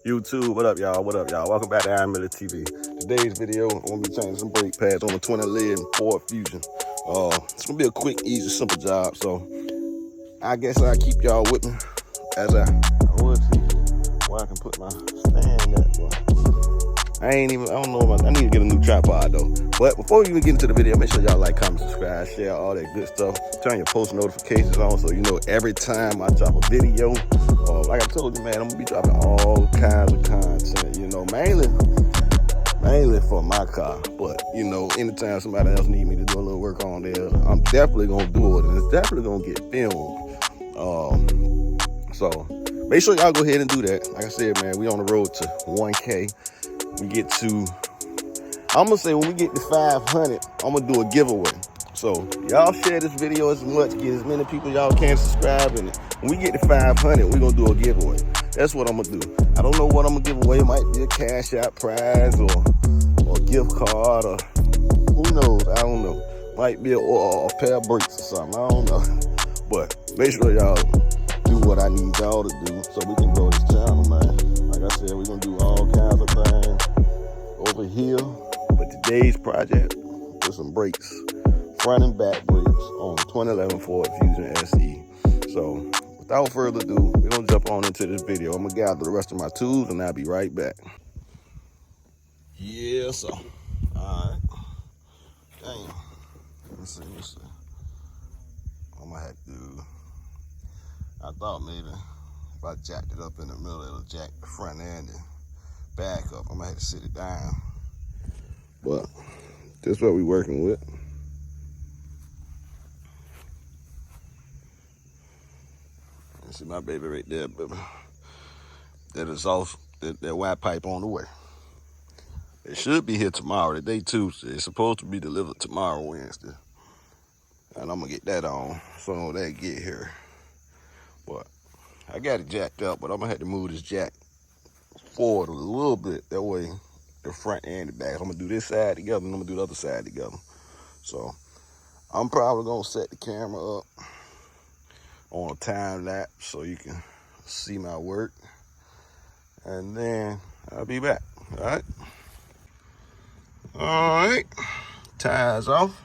YouTube, what up, y'all? What up, y'all? Welcome back to Iron Miller TV. Today's video, I'm gonna be changing some brake pads on the 2011 Ford Fusion. It's gonna be a quick, easy, simple job. So I guess I'll keep y'all with me as I would see where I can put my stand at. I don't know about, I need to get a new tripod though. But before we even get into the video, make sure y'all like, comment, subscribe, share, all that good stuff. Turn your post notifications on so you know every time I drop a video. Like I told you, man, I'm gonna be dropping all kinds of content, you know, mainly for my car. But, you know, anytime somebody else need me to do a little work on there, I'm definitely gonna do it, and it's definitely gonna get filmed. So make sure y'all go ahead and do that. Like I said, man, we on the road to 1K. We get to, I'm gonna say when we get to 500, I'm gonna do a giveaway. So y'all share this video as much, get as many people y'all can subscribe, and when we get to 500, we're gonna do a giveaway. That's what I'm gonna do. I don't know what I'm gonna give away. It might be a cash out prize or a gift card, or who knows, I don't know. Might be a pair of brakes or something, I don't know. But make sure y'all do what I need y'all to do so we can grow this channel, man. Like I said, we're gonna do all kinds of things over here. But today's project was some brakes, front and back brakes on 2011 Ford Fusion SE. So without further ado, we're gonna jump on into this video. I'm gonna gather the rest of my tools and I'll be right back. Yeah, so, all right. Damn. Let's see. I'm gonna have to, I thought maybe if I jacked it up in the middle, it'll jack the front end and back up. I'm gonna have to sit it down. But this is what we're working with. See my baby right there, baby. That is off, that white pipe on the way. It should be here tomorrow, today Tuesday. It's supposed to be delivered tomorrow, Wednesday. And I'm gonna get that on so they get here. But I got it jacked up, but I'm gonna have to move this jack forward a little bit. That way, the front and the back. I'm gonna do this side together, and I'm gonna do the other side together. So I'm probably gonna set the camera up on a time lapse so you can see my work, and then I'll be back. All right, tires off,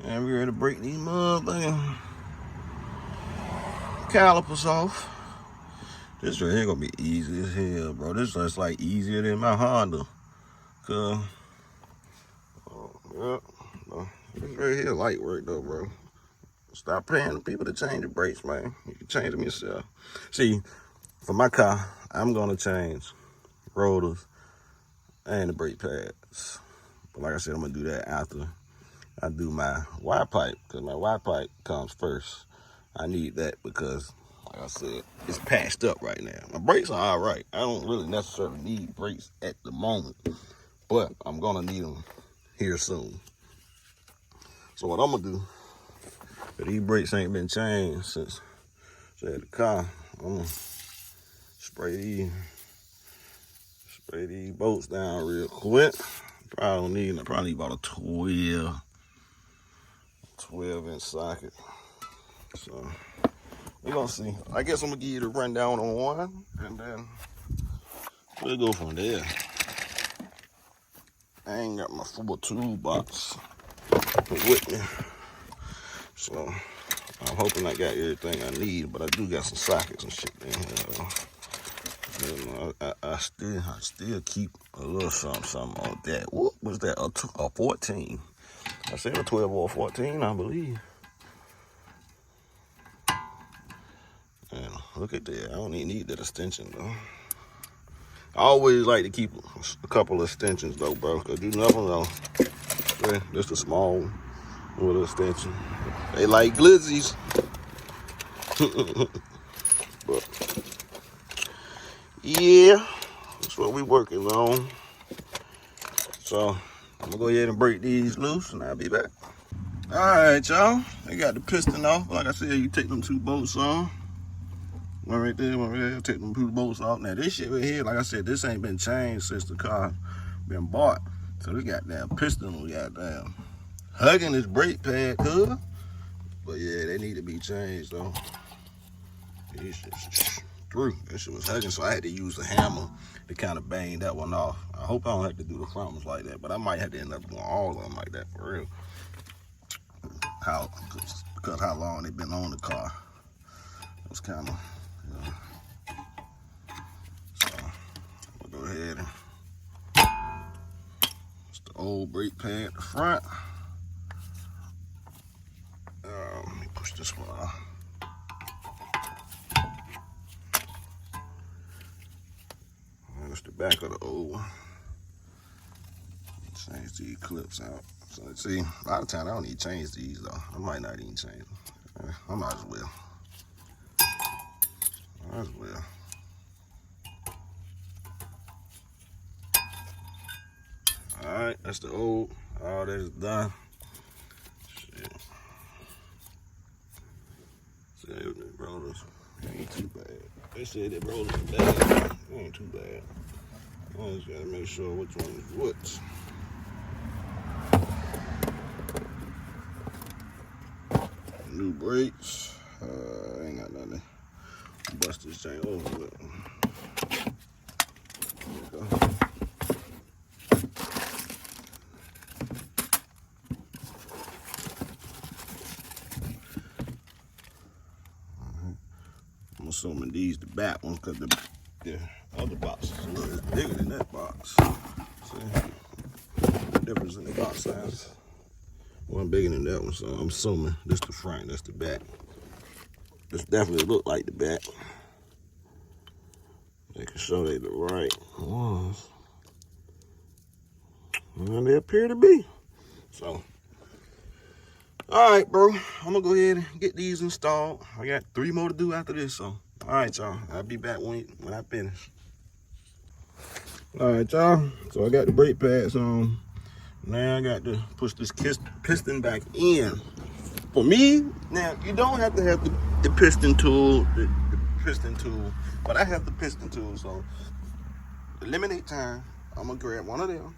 and we're ready to break these motherfucking calipers off. This right here gonna be easy as hell, bro. This is like easier than my Honda, cause this right here light work though, bro. Stop paying the people to change the brakes, man. You can change them yourself. See, for my car, I'm gonna change rotors and the brake pads. But like I said, I'm gonna do that after I do my Y pipe, because my Y pipe comes first. I need that because, like I said, it's patched up right now. My brakes are all right. I don't really necessarily need brakes at the moment, but I'm gonna need them here soon. So what I'm gonna do, if these brakes ain't been changed since I had the car, I'm gonna spray these bolts down real quick. Probably need about a 12-inch socket. So we're gonna see. I guess I'm gonna give you the rundown on one, and then we'll go from there. I ain't got my full toolbox with me, so I'm hoping I got everything I need, but I do got some sockets and shit in here. You know, I still keep a little something on that. What was that? A 14? I said a 12 or a 14, I believe. And look at that. I don't even need that extension though. I always like to keep a couple of extensions though, bro, because you never know. Yeah, just a small little extension. They like glizzies. But yeah, that's what we working on. So I'm gonna go ahead and break these loose and I'll be back. All right, y'all. They got the piston off. Like I said, you take them 2 bolts on. One right there, take them 2 bolts off. Now this shit right here, like I said, this ain't been changed since the car been bought. So this goddamn piston, we goddamn hugging this brake pad, But yeah, they need to be changed though. These through. That shit was hugging, so I had to use a hammer to kind of bang that one off. I hope I don't have to do the front ones like that, but I might have to end up doing all of them like that for real. Because how long they've been on the car. It was kind of, you know. So I'm gonna go ahead and it's the old brake pad at the front. Let me push this one off. That's the back of the old one. Change these clips out. So see, a lot of times I don't even change these though. I might not even change them. I might as well. Might as well. Alright, that's the old. All that is done. Shit. See, the rollers ain't too bad. They said the rollers are bad. It ain't too bad. I just gotta make sure which one is what. New brakes. Ain't got nothing. Bust this chain over with. There we go. I'm assuming these the back ones because the other box is a little bigger than that box. See the difference in the box size. One bigger than that one, so I'm assuming this the front, that's the back. This definitely look like the back. Making sure they the right ones. And they appear to be. So, all right, bro. I'm gonna go ahead and get these installed. I got 3 more to do after this, so. All right, y'all. I'll be back when I finish. All right, y'all. So I got the brake pads on. Now I got to push this piston back in. For me, now you don't have to have the piston tool, the piston tool, but I have the piston tool, so to eliminate time, I'm gonna grab one of them,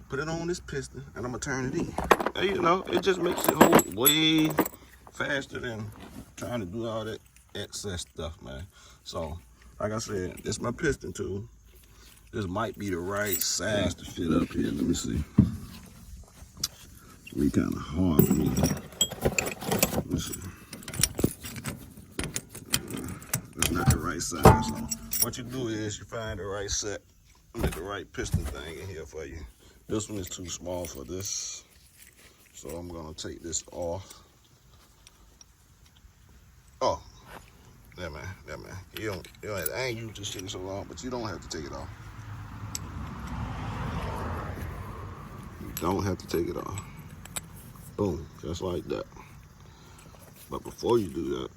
put it on this piston, and I'm gonna turn it in. And, you know, it just makes it hold way faster than trying to do all that excess stuff, man. So, like I said, this is my piston tool. This might be the right size to fit up here. Let me see. It's really kind of hard for me. Let's see. It's not the right size. So what you do is you find the right set, get the right piston thing in here for you. This one is too small for this, so I'm gonna take this off. Oh, yeah, man. You don't I ain't used this shit in so long, but you don't have to take it off. You don't have to take it off. Boom, just like that. But before you do that,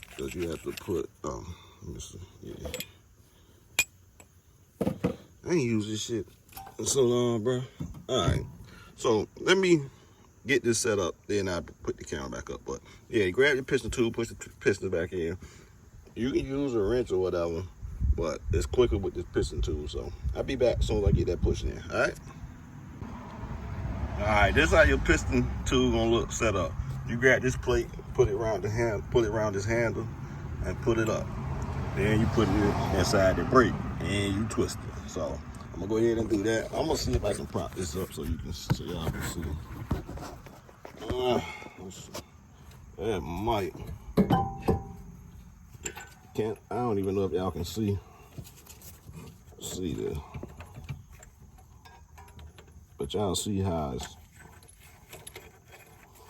because you have to put, let me see, yeah. I ain't used this shit in so long, bro. All right, so let me get this set up, then I put the camera back up. But yeah, you grab your piston tool, push the piston back in. You can use a wrench or whatever, but it's quicker with this piston tool. So I'll be back as soon as I get that pushing in. All right. All right, this is how your piston tool gonna look set up. You grab this plate, put it around the hand, put it around this handle, and put it up. Then you put it inside the brake and you twist it. So I'm gonna go ahead and do that. I'm gonna see if I can prop this up so you can, so y'all can see. Let's see. That might. Can't. I don't even know if y'all can see this, but y'all see how it's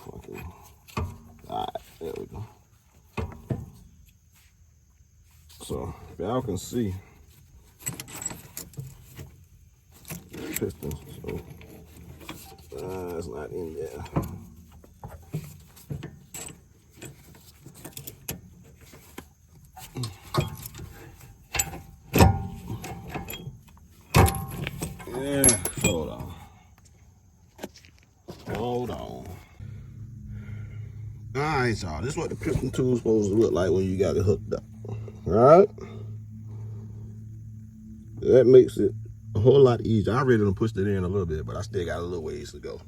fucking. All right, there we go. So if y'all can see the pistons, so it's not in there. Yeah, hold on. All right, y'all. This is what the piston tool is supposed to look like when you got it hooked up. All right. That makes it a whole lot easier. I already done pushed it in a little bit, but I still got a little ways to go.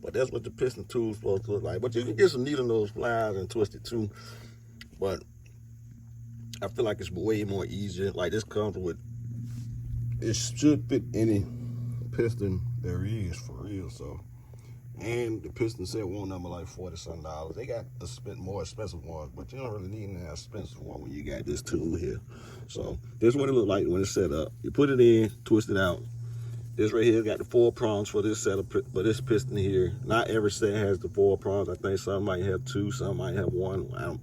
But that's what the piston tool is supposed to look like. But you can get some needle nose pliers and twist it too. But I feel like it's way more easier. Like this comes with, it should fit any piston there is for real. So, and the piston set one number like $40-something. They got the more expensive ones, but you don't really need an expensive one when you got this tool here. So this is what it look like when it's set up. You put it in, twist it out. This right here got the 4 prongs for this setup, for this piston here. Not every set has the 4 prongs. I think some might have 2, some might have 1.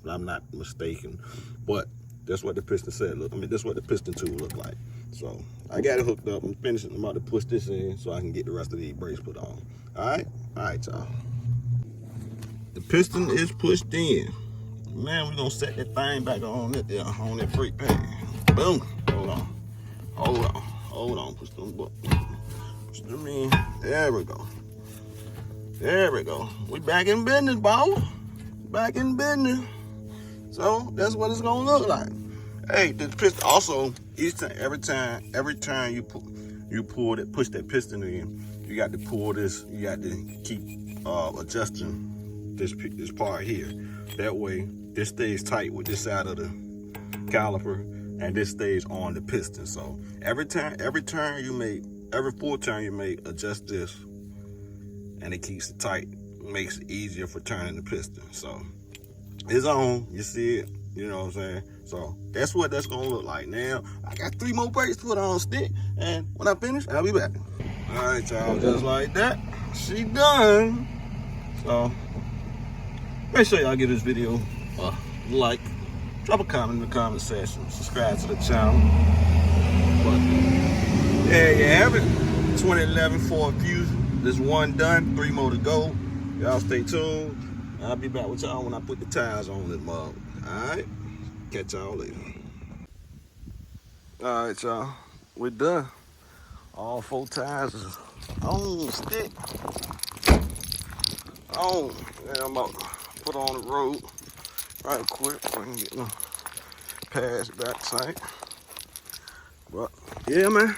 I'm not mistaken, but that's what the piston set look. I mean, that's what the piston tool look like. So I got it hooked up. I'm finishing. I'm about to push this in so I can get the rest of these brakes put on. All right, y'all. The piston is pushed in. Man, we're gonna set that thing back on it there, on that brake pad. Boom. Hold on. Push them in. There we go. We back in business, boss. Back in business. So that's what it's gonna look like. Hey, the piston also, every time you pull it, push that piston in, you got to pull this. You got to keep adjusting this part here. That way, this stays tight with this side of the caliper, and this stays on the piston. So every turn you make, every full turn you make, adjust this, and it keeps it tight. Makes it easier for turning the piston. So it's on. You see it. You know what I'm saying? So that's what that's gonna look like. Now I got 3 more brakes to put on stick, and when I finish, I'll be back. All right, y'all, just like that, she done. So make sure y'all give this video a like, drop a comment in the comment section, subscribe to the channel. But there you have it, 2011 Ford Fusion. This one done, 3 more to go. Y'all stay tuned. I'll be back with y'all when I put the tires on this mug. Alright, catch y'all later. Alright, y'all, we're done. All 4 tires is on stick. On. And I'm about to put on the road right quick so I can get them pads back tight. But yeah, man.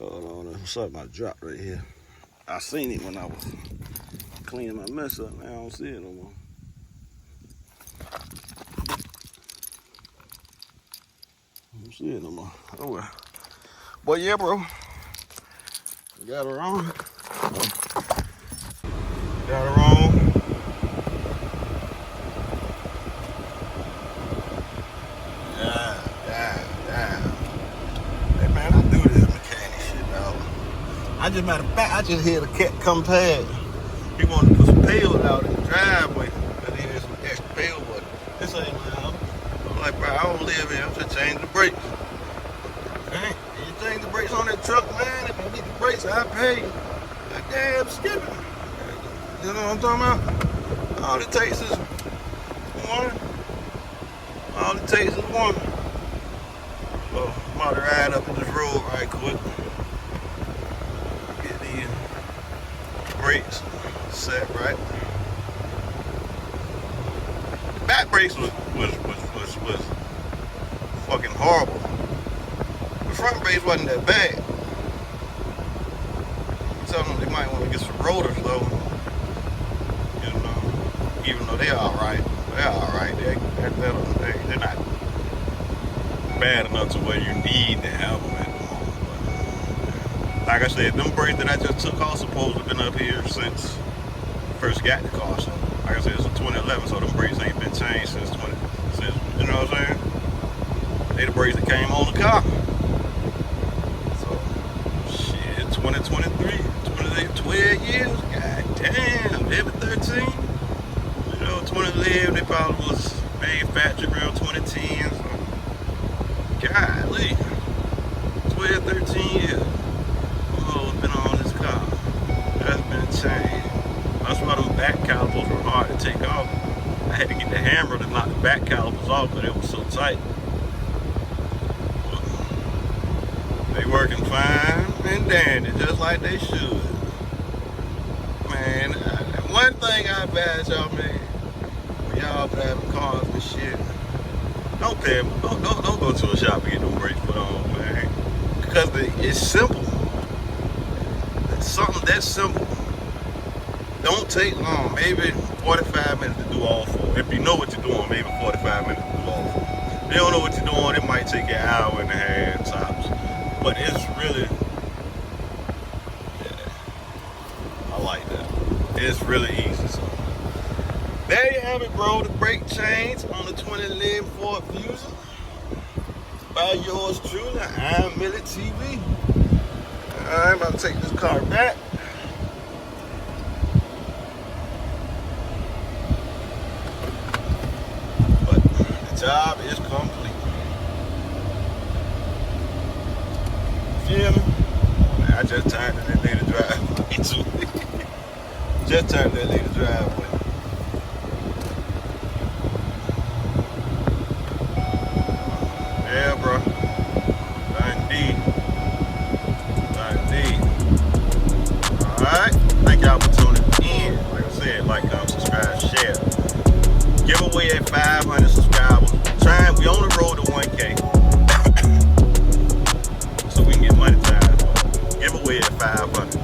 Hold on, something I dropped right here. I seen it when I was cleaning my mess up. Now I don't see it no more. I don't see it no more. Oh well. But yeah, bro. Got her on. Got her on. Yeah. Hey man, I do this mechanic shit, dog. Matter of fact, I just hear the cat come past. He wanted to put some payload out in the driveway. And he had some extra payload, but this ain't my house. I'm like, bro, I don't live here. I'm just changing the brakes. Hey, you change the brakes on that truck, man. If I get the brakes, I pay. Like, damn, skip it. You know what I'm talking about? All it takes is one. All it takes is one. So I'm about to ride up in this road right quick. Get these brakes set right. The back brakes was fucking horrible. The front brakes wasn't that bad. I'm telling them they might want to get some rotors though. You know, even though they're alright. They're alright. They're not bad enough to where you need to have them at the moment. But, like I said, them brakes that I just took off supposed to have been up here since first got the car. So, like I said, it's a 2011, so them brakes ain't been changed since you know what I'm saying? They the brakes that came on the car. So, shit, 2023, 12 years, god damn, maybe 13. You know, 2011, they probably was manufactured around 2010, so, golly, 12, 13 years. Oh, been on this car. That's been changed. That's why them back calipers were hard to take off. I had to get the hammer to knock the back calipers off because it was so tight. But they working fine and dandy, just like they should. Man, one thing I advise y'all, man, when y'all driving cars and shit, don't go to a shop and get no brakes put on, man. Because it's simple. It's something that simple. Don't take long, maybe 45 minutes to do all four. If you know what you're doing, maybe 45 minutes to do all four. If you don't know what you're doing, it might take you an hour and a half tops. But it's really, yeah, I like that. It's really easy. So there you have it, bro. The brake change on the 2011 Ford Fusion by yours truly, I'm Millie TV. I'm about to take this car back. But the job is complete. Feel me? I just turned that lady driveway too. Just turned that lady driveway. Yeah, bro. Indeed. Indeed. Alright. Thank y'all for tuning in. Like I said, like, comment, subscribe, share. Giveaway at 500 subscribers. We on the road to 1K. So we can get money time. Giveaway at 500.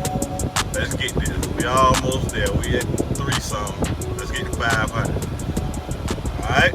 Let's get this. We almost there. We at 3 something. Let's get to 500. Alright.